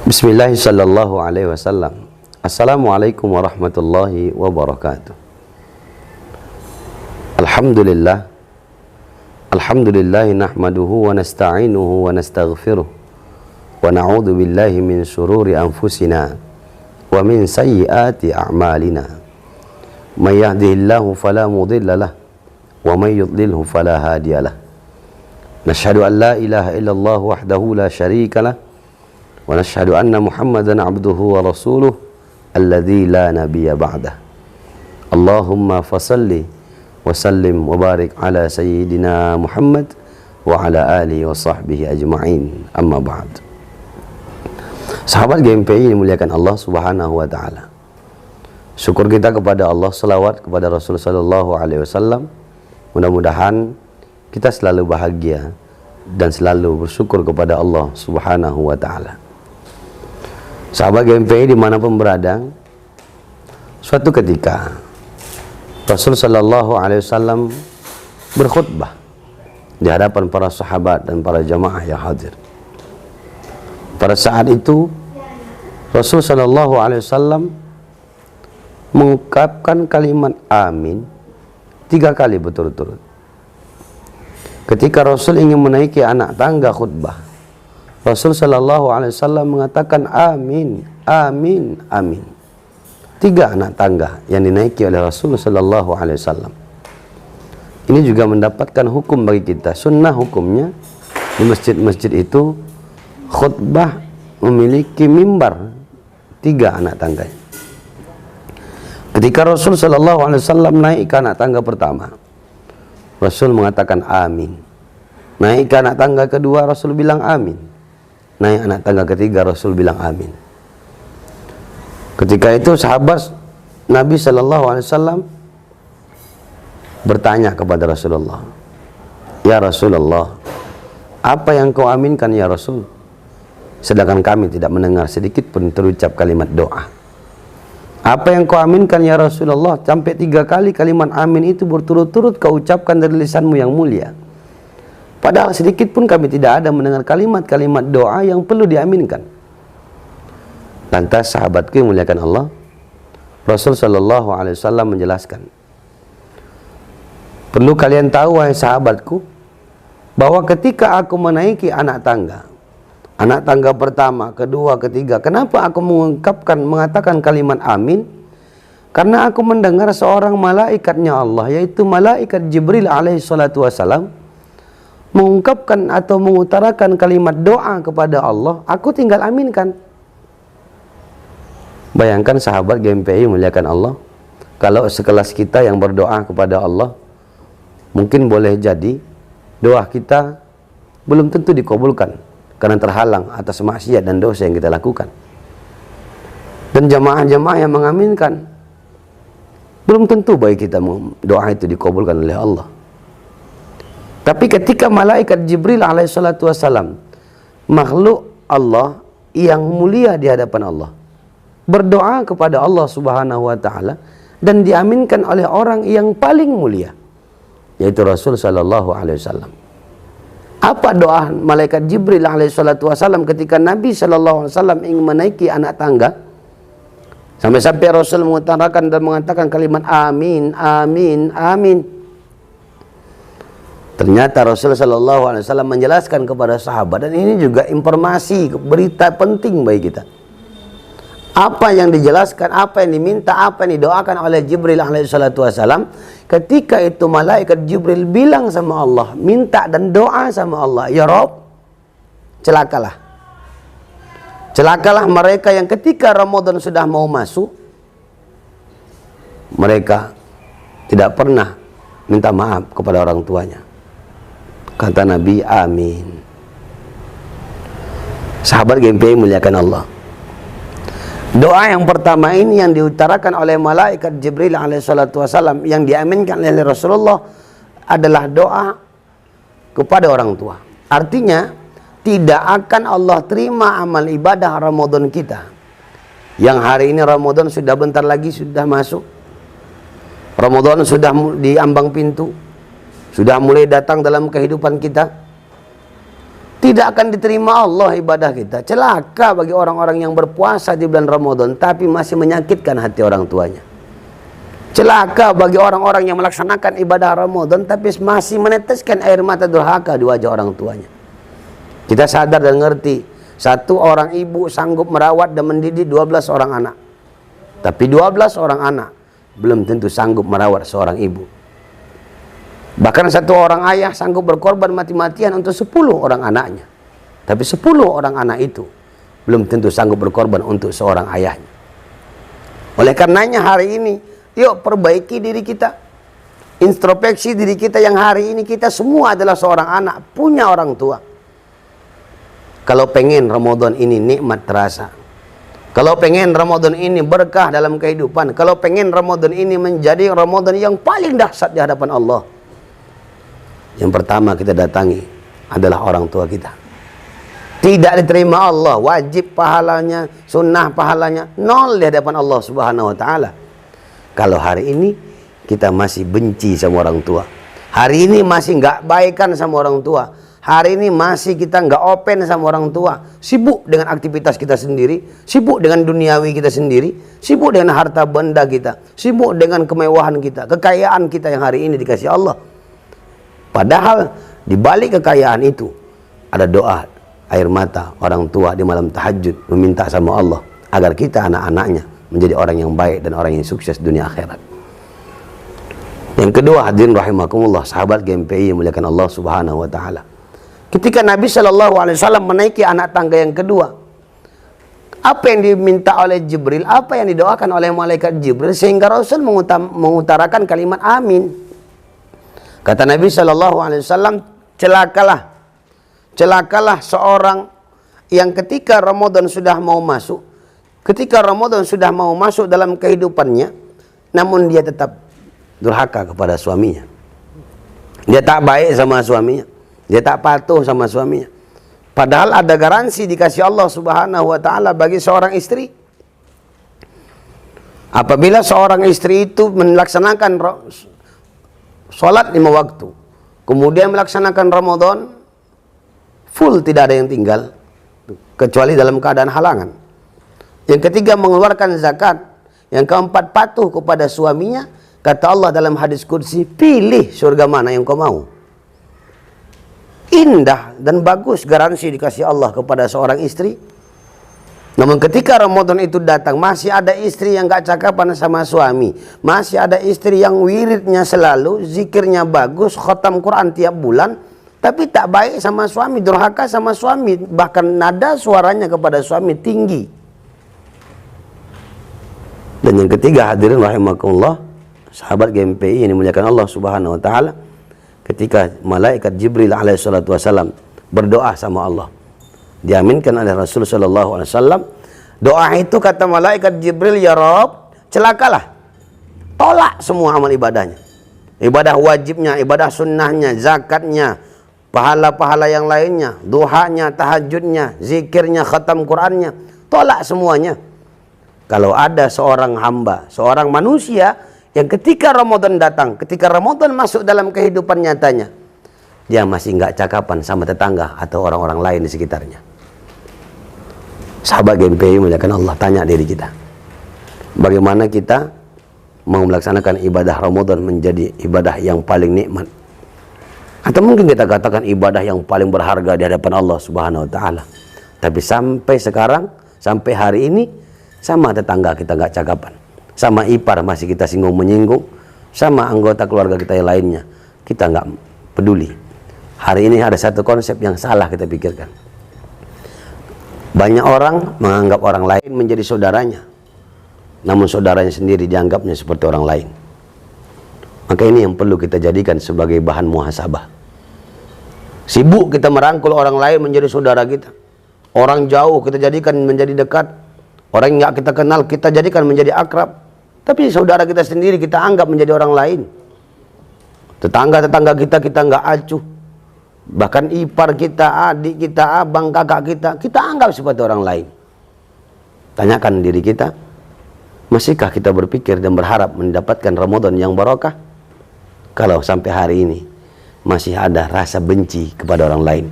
Bismillah sallallahu alaihi wasallam. Assalamualaikum warahmatullahi wabarakatuh. Alhamdulillah. Alhamdulillah nahmaduhu wa nasta'inuhu wa nastaghfiruh. Wa na'udzu billahi min syururi anfusina wa min sayyiati a'malina. May yahdihillahu fala mudilla lahu wa may yudlilhu fala hadiya lahu. Nashhadu an la ilaha illallah wahdahu la syarika lahu wa nashhadu anna Muhammadan abduhu wa rasuluh alladzi la nabiyya ba'dah. Allahumma fasalli wa sallim wa barik ala sayyidina Muhammad wa ala alihi wa sahbihi ajma'in. Amma ba'd. Sahabat GMPI dimuliakan Allah Subhanahu wa taala. Syukur kita kepada Allah, selawat kepada Rasul sallallahu alaihi wasallam. Mudah-mudahan kita selalu bahagia dan selalu bersyukur kepada Allah Subhanahu wa taala. Sahabat GMPI dimanapun berada, suatu ketika Rasul sallallahu alaihi wasallam berkhutbah di hadapan para sahabat dan para jamaah yang hadir. Pada saat itu Rasul sallallahu alaihi wasallam mengungkapkan kalimat amin 3 kali berturut-turut. Ketika Rasul ingin menaiki anak tangga khutbah, Rasul sallallahu alaihi wasallam mengatakan amin, amin, amin. 3 anak tangga yang dinaiki oleh Rasul sallallahu alaihi wasallam. Ini juga mendapatkan hukum bagi kita. Sunnah hukumnya di masjid-masjid itu khutbah memiliki mimbar 3 anak tangga. Ketika Rasul sallallahu alaihi wasallam naik ke anak tangga pertama, Rasul mengatakan amin. Naik ke anak tangga kedua, Rasul bilang amin. Naik anak tangga ketiga, Rasul bilang amin. Ketika itu sahabat Nabi sallallahu alaihi wasallam bertanya kepada Rasulullah, "Ya Rasulullah, apa yang kau aminkan ya Rasul? Sedangkan kami tidak mendengar sedikit pun terucap kalimat doa." Apa yang kau aminkan ya Rasulullah? Sampai 3 kali kalimat amin itu berturut-turut kau ucapkan dari lisanmu yang mulia. Padahal sedikit pun kami tidak ada mendengar kalimat-kalimat doa yang perlu diaminkan. Lantas sahabatku yang muliakan Allah, Rasul sallallahu alaihi wasallam menjelaskan, perlu kalian tahu wahai sahabatku, bahwa ketika aku menaiki anak tangga pertama, kedua, ketiga, kenapa aku mengatakan kalimat amin? Karena aku mendengar seorang malaikatnya Allah, yaitu malaikat Jibril alaihi salatu wasalam, mengungkapkan atau mengutarakan kalimat doa kepada Allah, aku tinggal aminkan. Bayangkan sahabat GMPI muliakan Allah, kalau sekelas kita yang berdoa kepada Allah, mungkin boleh jadi doa kita belum tentu dikabulkan karena terhalang atas maksiat dan dosa yang kita lakukan. Dan jamaah-jamaah yang mengaminkan, belum tentu bagi kita doa itu dikabulkan oleh Allah. Tapi ketika malaikat Jibril alaihissalatu wassalam, makhluk Allah yang mulia di hadapan Allah, berdoa kepada Allah subhanahu wa ta'ala, dan diaminkan oleh orang yang paling mulia, yaitu Rasul sallallahu alaihi wasallam. Apa doa malaikat Jibril alaihissalatu wassalam ketika Nabi sallallahu alaihi wasallam ingin menaiki anak tangga? Sampai-sampai Rasul mengutarakan dan mengatakan kalimat amin, amin, amin. Ternyata Rasul sallallahu alaihi wasallam menjelaskan kepada sahabat, dan ini juga informasi, berita penting bagi kita. Apa yang dijelaskan, apa yang diminta, apa yang didoakan oleh Jibril alaihissalatu wassalam, ketika itu malaikat Jibril bilang sama Allah, minta dan doa sama Allah, ya Rabb, celakalah. Celakalah mereka yang ketika Ramadan sudah mau masuk, mereka tidak pernah minta maaf kepada orang tuanya. Kata Nabi, amin. Sahabat GMPI muliakan Allah, doa yang pertama ini yang diutarakan oleh malaikat Jibril alaihissalatu wassalam, yang diaminkan oleh Rasulullah, adalah doa kepada orang tua. Artinya tidak akan Allah terima amal ibadah Ramadan kita, yang hari ini Ramadan sudah bentar lagi sudah masuk, Ramadan sudah di ambang pintu, sudah mulai datang dalam kehidupan kita. tidak akan diterima Allah ibadah kita. Celaka bagi orang-orang yang berpuasa di bulan Ramadan tapi masih menyakitkan hati orang tuanya. Celaka bagi orang-orang yang melaksanakan ibadah Ramadan tapi masih meneteskan air mata durhaka di wajah orang tuanya. Kita sadar dan ngerti, satu orang ibu sanggup merawat dan mendidik 12 orang anak. Tapi 12 orang anak belum tentu sanggup merawat seorang ibu. Bahkan satu orang ayah sanggup berkorban mati-matian untuk 10 orang anaknya. Tapi 10 orang anak itu belum tentu sanggup berkorban untuk seorang ayahnya. Oleh karenanya hari ini, yuk perbaiki diri kita. Introspeksi diri kita yang hari ini kita semua adalah seorang anak, punya orang tua. Kalau pengen Ramadan ini nikmat terasa. Kalau pengen Ramadan ini berkah dalam kehidupan. Kalau pengen Ramadan ini menjadi Ramadan yang paling dahsyat di hadapan Allah. Yang pertama kita datangi adalah orang tua kita. Tidak diterima Allah, wajib pahalanya, sunnah pahalanya, nol di hadapan Allah Subhanahu wa ta'ala. Kalau hari ini kita masih benci sama orang tua, hari ini masih nggak baikan sama orang tua, hari ini masih kita nggak open sama orang tua, sibuk dengan aktivitas kita sendiri, sibuk dengan duniawi kita sendiri, sibuk dengan harta benda kita, sibuk dengan kemewahan kita, kekayaan kita yang hari ini dikasih Allah. Padahal di balik kekayaan itu ada doa air mata orang tua di malam tahajud meminta sama Allah agar kita anak-anaknya menjadi orang yang baik dan orang yang sukses dunia akhirat. Yang kedua, hadirin rahimakumullah, sahabat GMPI yang muliakan Allah Subhanahu wa taala. Ketika Nabi Shallallahu alaihi wasallam menaiki anak tangga yang kedua, apa yang diminta oleh Jibril, apa yang didoakan oleh malaikat Jibril sehingga Rasul mengutarakan kalimat amin. Kata Nabi Shallallahu alaihi wasallam, celakalah seorang yang ketika Ramadan sudah mau masuk, dalam kehidupannya, namun dia tetap durhaka kepada suaminya. Dia tak baik sama suaminya, dia tak patuh sama suaminya. Padahal ada garansi dikasih Allah Subhanahu wa ta'ala bagi seorang istri. Apabila seorang istri itu melaksanakan sholat 5 waktu, kemudian melaksanakan Ramadan full, tidak ada yang tinggal kecuali dalam keadaan halangan. Yang ketiga mengeluarkan zakat. Yang keempat patuh kepada suaminya. Kata Allah dalam hadis qudsi, pilih surga mana yang kau mau. Indah dan bagus garansi dikasih Allah kepada seorang istri. Namun ketika Ramadan itu datang, masih ada istri yang gak cakapan sama suami, masih ada istri yang wiridnya selalu, zikirnya bagus, khatam Quran tiap bulan, tapi tak baik sama suami, durhaka sama suami, bahkan nada suaranya kepada suami tinggi. Dan yang ketiga, hadirin rahimakumullah, sahabat GMPI yang dimuliakan Allah Subhanahu wa taala, ketika malaikat Jibril alaihi salatu wasallam berdoa sama Allah, diaminkan oleh Rasul sallallahu alaihi wasallam, doa itu kata malaikat Jibril, ya Rabb, celakalah, tolak semua amal ibadahnya, ibadah wajibnya, ibadah sunnahnya, zakatnya, pahala-pahala yang lainnya, duhanya, tahajudnya, zikirnya, khatam Qurannya, tolak semuanya. Kalau ada seorang hamba, seorang manusia yang ketika Ramadan datang, ketika Ramadan masuk dalam kehidupan nyatanya, dia masih nggak cakapan sama tetangga atau orang-orang lain di sekitarnya. Sahabat GMPI muliakan Allah, tanya diri kita, bagaimana kita mau melaksanakan ibadah Ramadan menjadi ibadah yang paling nikmat, atau mungkin kita katakan ibadah yang paling berharga di hadapan Allah Subhanahu wa taala. Tapi sampai sekarang, sampai hari ini, sama tetangga kita nggak cakapan, sama ipar masih kita singgung menyinggung, sama anggota keluarga kita yang lainnya kita nggak peduli. Hari ini ada satu konsep yang salah kita pikirkan. Banyak orang menganggap orang lain menjadi saudaranya, namun saudaranya sendiri dianggapnya seperti orang lain. Maka ini yang perlu kita jadikan sebagai bahan muhasabah. Sibuk kita merangkul orang lain menjadi saudara kita, orang jauh kita jadikan menjadi dekat, orang yang nggak kita kenal kita jadikan menjadi akrab, tapi saudara kita sendiri kita anggap menjadi orang lain. Tetangga-tetangga kita nggak acuh, bahkan ipar kita, adik kita, abang, kakak kita anggap seperti orang lain. Tanyakan diri kita, masihkah kita berpikir dan berharap mendapatkan Ramadan yang barokah? Kalau sampai hari ini masih ada rasa benci kepada orang lain,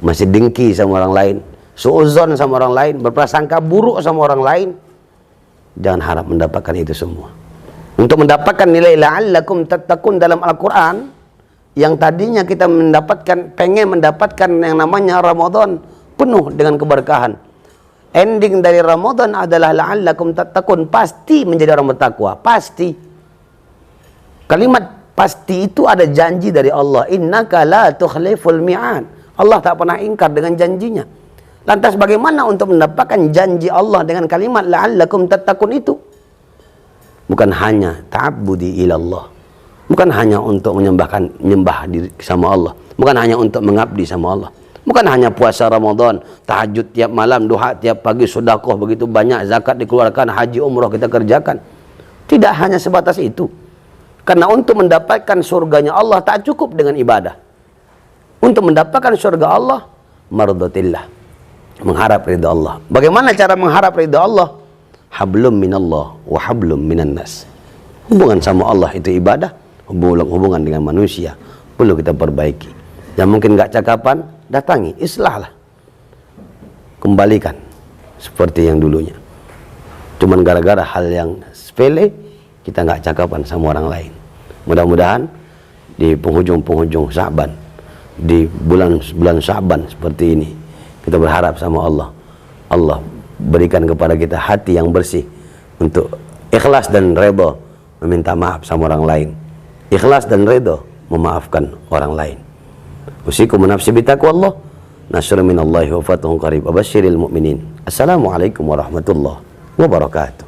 masih dengki sama orang lain, suuzon sama orang lain, berprasangka buruk sama orang lain, jangan harap mendapatkan itu semua. Untuk mendapatkan nilai la'allakum tattaqun dalam Al-Quran, yang tadinya kita pengen mendapatkan yang namanya Ramadan penuh dengan keberkahan, ending dari Ramadan adalah la'allakum tattaqun, pasti menjadi orang bertakwa, pasti. Kalimat pasti itu ada janji dari Allah, innaka la tukhliful mi'ad. Allah tak pernah ingkar dengan janjinya. Lantas bagaimana untuk mendapatkan janji Allah dengan kalimat la'allakum tattaqun itu? Bukan hanya ta'abbudi ilallah, bukan hanya untuk menyembah diri sama Allah, bukan hanya untuk mengabdi sama Allah, bukan hanya puasa Ramadan, tahajud tiap malam, duha tiap pagi, sedekah begitu banyak, zakat dikeluarkan, haji umrah kita kerjakan. Tidak hanya sebatas itu. Karena untuk mendapatkan surganya Allah tak cukup dengan ibadah. Untuk mendapatkan surga Allah, mardatillah, mengharap ridha Allah. Bagaimana cara mengharap ridha Allah? Hablum minallah wa hablum minan nas. Hubungan sama Allah itu ibadah, hubungan dengan manusia perlu kita perbaiki. Yang mungkin gak cakapan, datangi, islahlah, kembalikan seperti yang dulunya. Cuman gara-gara hal yang sepele kita gak cakapan sama orang lain. Mudah-mudahan di penghujung Sya'ban, di bulan Sya'ban seperti ini, kita berharap sama Allah, Allah berikan kepada kita hati yang bersih untuk ikhlas dan redha meminta maaf sama orang lain, ikhlas dan redha memaafkan orang lain. Usikum nafsi bitaqwallah, nasrun minallahi wa fathun qarib, abashiril mu'minin. Assalamualaikum warahmatullahi wabarakatuh.